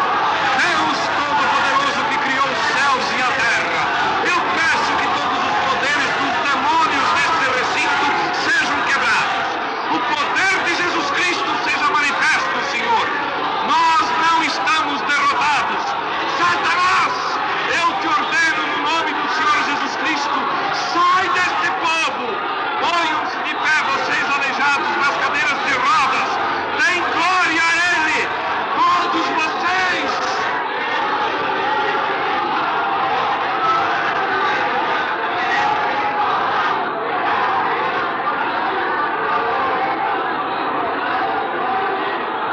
C: Deus Todo-Poderoso que criou os céus e a terra, eu peço que todos os poderes dos demônios desse recinto sejam quebrados. O poder de Jesus Cristo seja manifesto, Senhor. Nós não estamos derrotados. Satanás, eu te ordeno no nome do Senhor Jesus Cristo, sai deste povo. Ponham-se de pé, vocês aleijados nas cadeiras de rodas. Deem glória a Ele, todos vocês.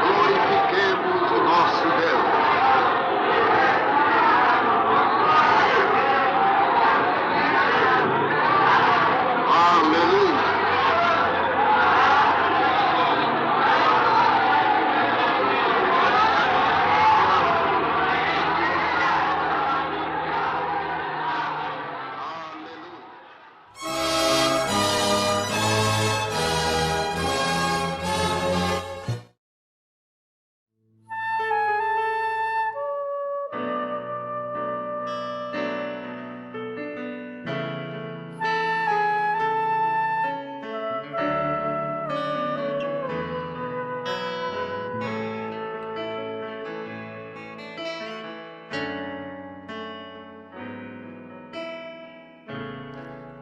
C: Glorifiquemos o nosso Deus. Aleluia.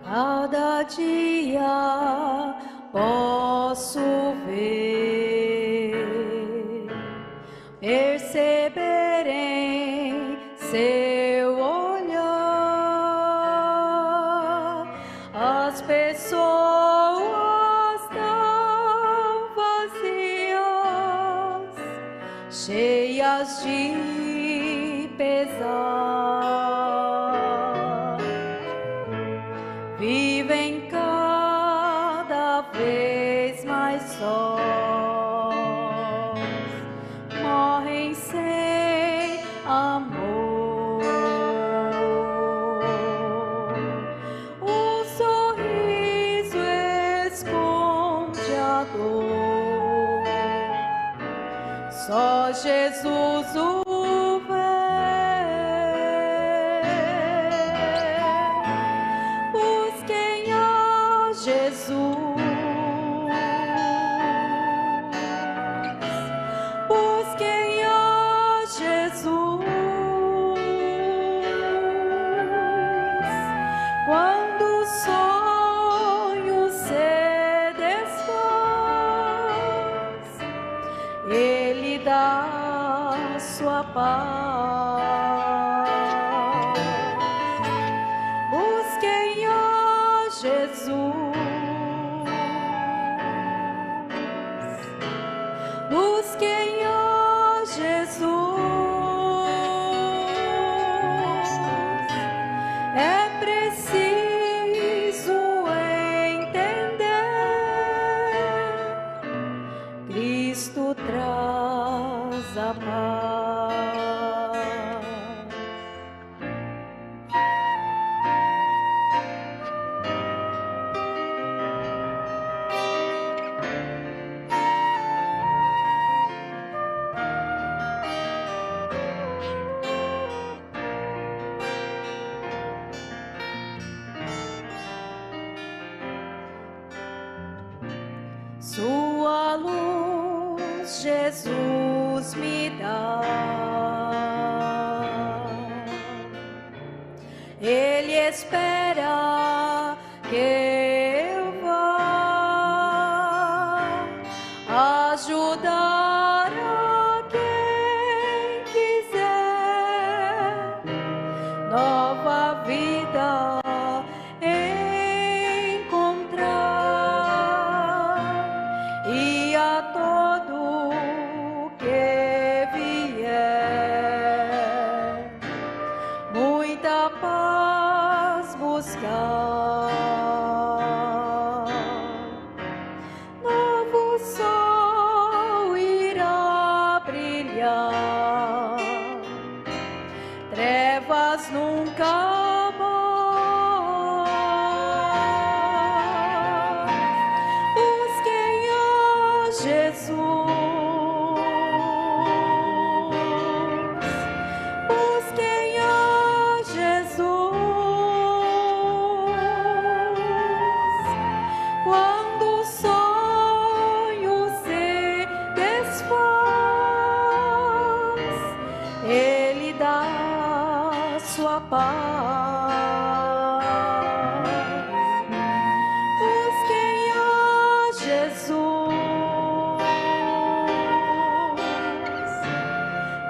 A: Cada dia posso ver, perceber em seu olhar as pessoas tão vazias, cheias de pesar, vivem cada vez mais sós, morrem sem amor. O sorriso esconde a dor, só Jesus o paz. Busquem a Jesus, busquem a Jesus. É preciso entender, Cristo traz a paz. Sua luz, Jesus me dá. Ele espera que eu vá. ajudar a quem quiser nova vida encontrar, e a todo que vier muita paz buscar. Novo sol irá brilhar, trevas nunca mais. Busquem a Jesus, busquem a Jesus. Quando o sonho se desfaz, Ele dá sua paz. Busquem a Jesus,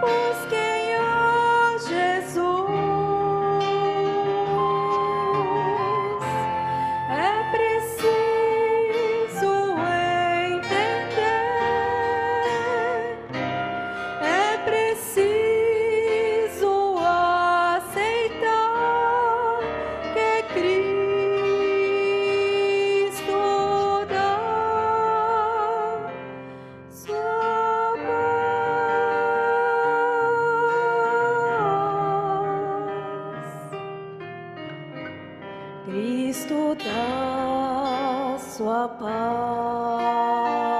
A: busquem a Jesus. É preciso entender, é preciso aceitar que Cristo dá sua paz. Cristo dá sua paz.